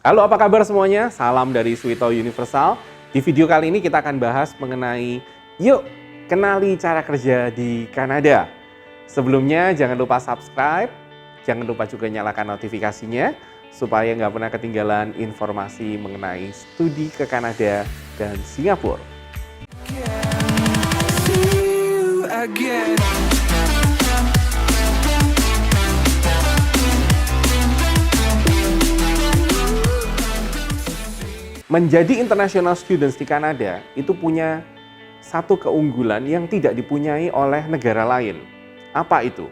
Halo, apa kabar semuanya? Salam dari Suwito Universal. Di video kali ini kita akan bahas mengenai yuk kenali cara kerja di Kanada. Sebelumnya jangan lupa subscribe, jangan lupa juga nyalakan notifikasinya supaya nggak pernah ketinggalan informasi mengenai studi ke Kanada dan Singapura. Menjadi international students di Kanada itu punya satu keunggulan yang tidak dipunyai oleh negara lain. Apa itu?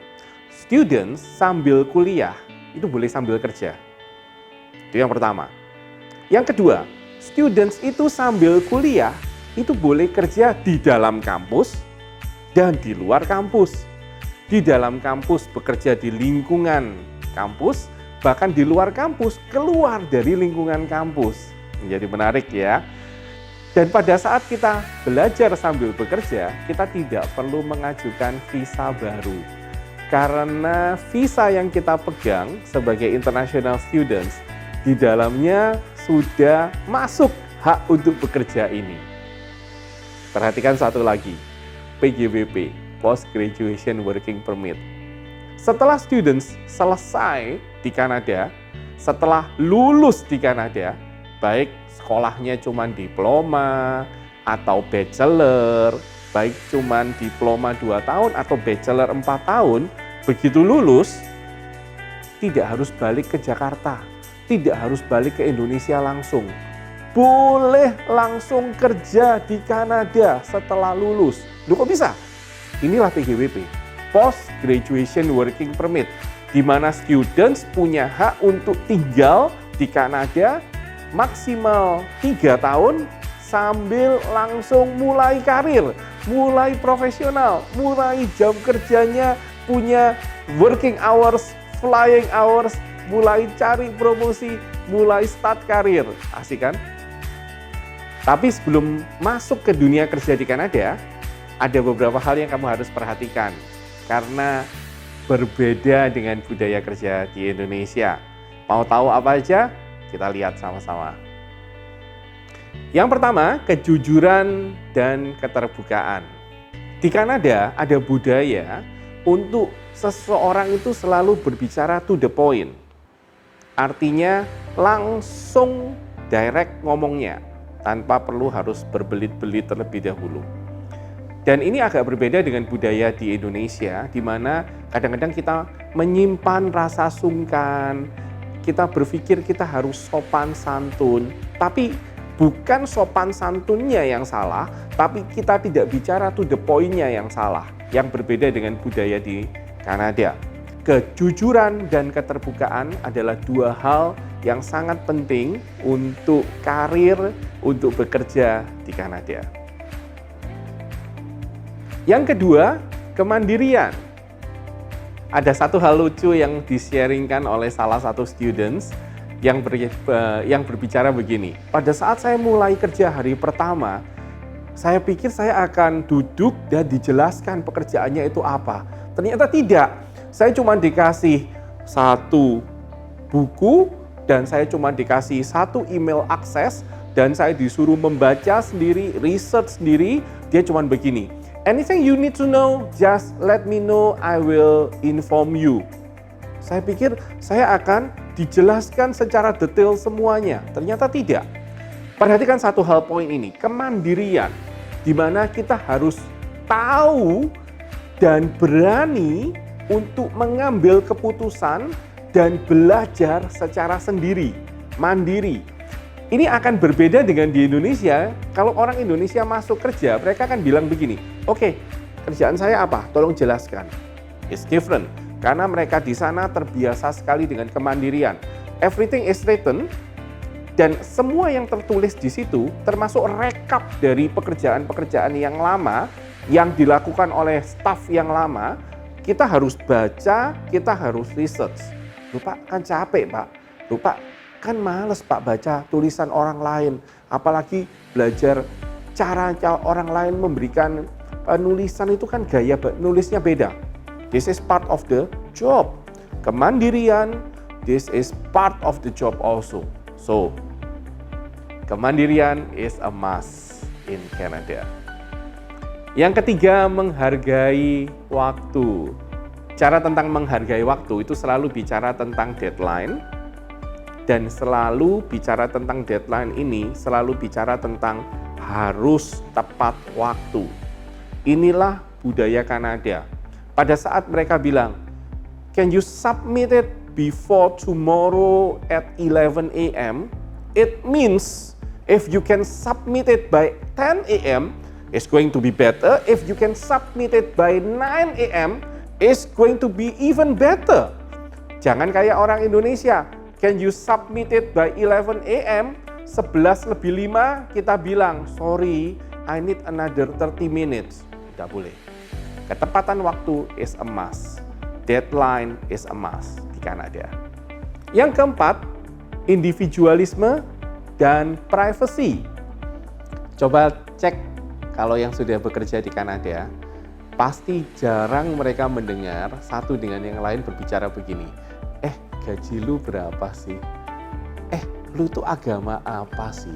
Students sambil kuliah itu boleh sambil kerja. Itu yang pertama. Yang kedua, students itu sambil kuliah itu boleh kerja di dalam kampus dan di luar kampus. Di dalam kampus bekerja di lingkungan kampus, bahkan di luar kampus keluar dari lingkungan kampus. Menjadi menarik ya. Dan pada saat kita belajar sambil bekerja, kita tidak perlu mengajukan visa baru. Karena visa yang kita pegang sebagai international students, di dalamnya sudah masuk hak untuk bekerja ini. Perhatikan satu lagi, PGWP, Post Graduation Working Permit. Setelah students selesai di Kanada, setelah lulus di Kanada, baik sekolahnya cuma diploma atau bachelor, baik cuma diploma 2 tahun atau bachelor 4 tahun, begitu lulus, tidak harus balik ke Jakarta, tidak harus balik ke Indonesia langsung. Boleh langsung kerja di Kanada setelah lulus. Loh kok bisa? Inilah PGWP, Post Graduation Working Permit, di mana students punya hak untuk tinggal di Kanada maksimal 3 tahun sambil langsung mulai karir, mulai profesional, mulai jam kerjanya, punya working hours, flying hours, mulai cari promosi, mulai start karir. Asik kan? Tapi sebelum masuk ke dunia kerja di Kanada, ada beberapa hal yang kamu harus perhatikan karena berbeda dengan budaya kerja di Indonesia. Mau tahu apa aja? Kita lihat sama-sama. Yang pertama, kejujuran dan keterbukaan. Di Kanada ada budaya untuk seseorang itu selalu berbicara to the point. Artinya langsung direct ngomongnya, tanpa perlu harus berbelit-belit terlebih dahulu. Dan ini agak berbeda dengan budaya di Indonesia, di mana kadang-kadang kita menyimpan rasa sungkan, kita berpikir kita harus sopan santun, tapi bukan sopan santunnya yang salah, tapi kita tidak bicara to the point-nya yang salah, yang berbeda dengan budaya di Kanada. Kejujuran dan keterbukaan adalah dua hal yang sangat penting untuk karir, untuk bekerja di Kanada. Yang kedua, kemandirian. Ada satu hal lucu yang di-sharingkan oleh salah satu students yang berbicara begini. Pada saat saya mulai kerja hari pertama, saya pikir saya akan duduk dan dijelaskan pekerjaannya itu apa. Ternyata tidak. Saya cuma dikasih satu buku dan saya cuma dikasih satu email akses dan saya disuruh membaca sendiri, research sendiri. Dia cuma begini. Anything you need to know, just let me know, I will inform you. Saya pikir saya akan dijelaskan secara detail semuanya. Ternyata tidak. Perhatikan satu hal poin ini, kemandirian. Di mana kita harus tahu dan berani untuk mengambil keputusan dan belajar secara sendiri, mandiri. Ini akan berbeda dengan di Indonesia. Kalau orang Indonesia masuk kerja, mereka akan bilang begini, oke, kerjaan saya apa? Tolong jelaskan. It's different, karena mereka di sana terbiasa sekali dengan kemandirian. Everything is written, dan semua yang tertulis di situ, termasuk rekap dari pekerjaan-pekerjaan yang lama, yang dilakukan oleh staf yang lama, kita harus baca, kita harus research. Loh Pak, kan capek Pak. Loh Pak, kan males Pak baca tulisan orang lain, apalagi belajar cara orang lain memberikan nulisan itu kan gaya nulisnya beda. This is part of the job. Kemandirian, this is part of the job also. So, kemandirian is a must in Canada. Yang ketiga, menghargai waktu. Cara tentang menghargai waktu itu selalu bicara tentang deadline, dan selalu bicara tentang deadline ini selalu bicara tentang harus tepat waktu. Inilah budaya Kanada. Pada saat mereka bilang, "Can you submit it before tomorrow at 11 a.m.?" It means if you can submit it by 10 a.m., it's going to be better. If you can submit it by 9 a.m., it's going to be even better. Jangan kayak orang Indonesia, can you submit it by 11 a.m., 11 lebih 5 kita bilang, sorry, I need another 30 minutes. Tidak boleh. Ketepatan waktu is a must. Deadline is a must di Kanada. Yang keempat, individualisme dan privacy. Coba cek kalau yang sudah bekerja di Kanada, pasti jarang mereka mendengar satu dengan yang lain berbicara begini. Gaji lu berapa sih? Lu tuh agama apa sih?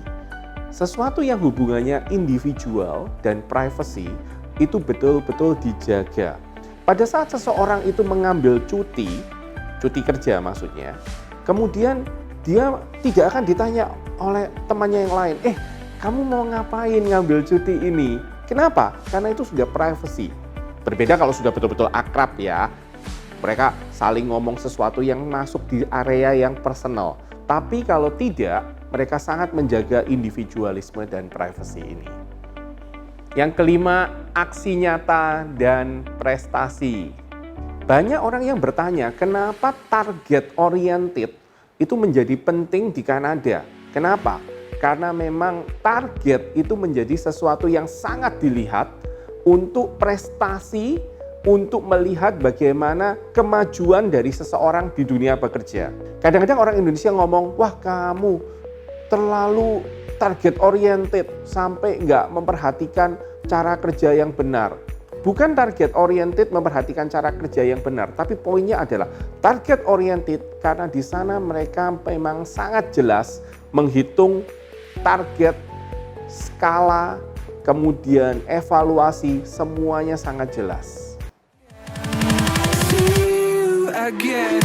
Sesuatu yang hubungannya individual dan privacy itu betul-betul dijaga. Pada saat seseorang itu mengambil cuti kerja maksudnya, kemudian dia tidak akan ditanya oleh temannya yang lain, kamu mau ngapain ngambil cuti ini? Kenapa? Karena itu sudah privacy. Berbeda kalau sudah betul-betul akrab ya, mereka saling ngomong sesuatu yang masuk di area yang personal. Tapi kalau tidak, mereka sangat menjaga individualisme dan privacy ini. Yang kelima, aksi nyata dan prestasi. Banyak orang yang bertanya, kenapa target oriented itu menjadi penting di Kanada? Kenapa? Karena memang target itu menjadi sesuatu yang sangat dilihat untuk prestasi, untuk melihat bagaimana kemajuan dari seseorang di dunia bekerja. Kadang-kadang orang Indonesia ngomong, wah kamu terlalu target oriented sampai nggak memperhatikan cara kerja yang benar. Bukan target oriented memperhatikan cara kerja yang benar, tapi poinnya adalah target oriented karena di sana mereka memang sangat jelas menghitung target, skala, kemudian evaluasi, semuanya sangat jelas. See you again.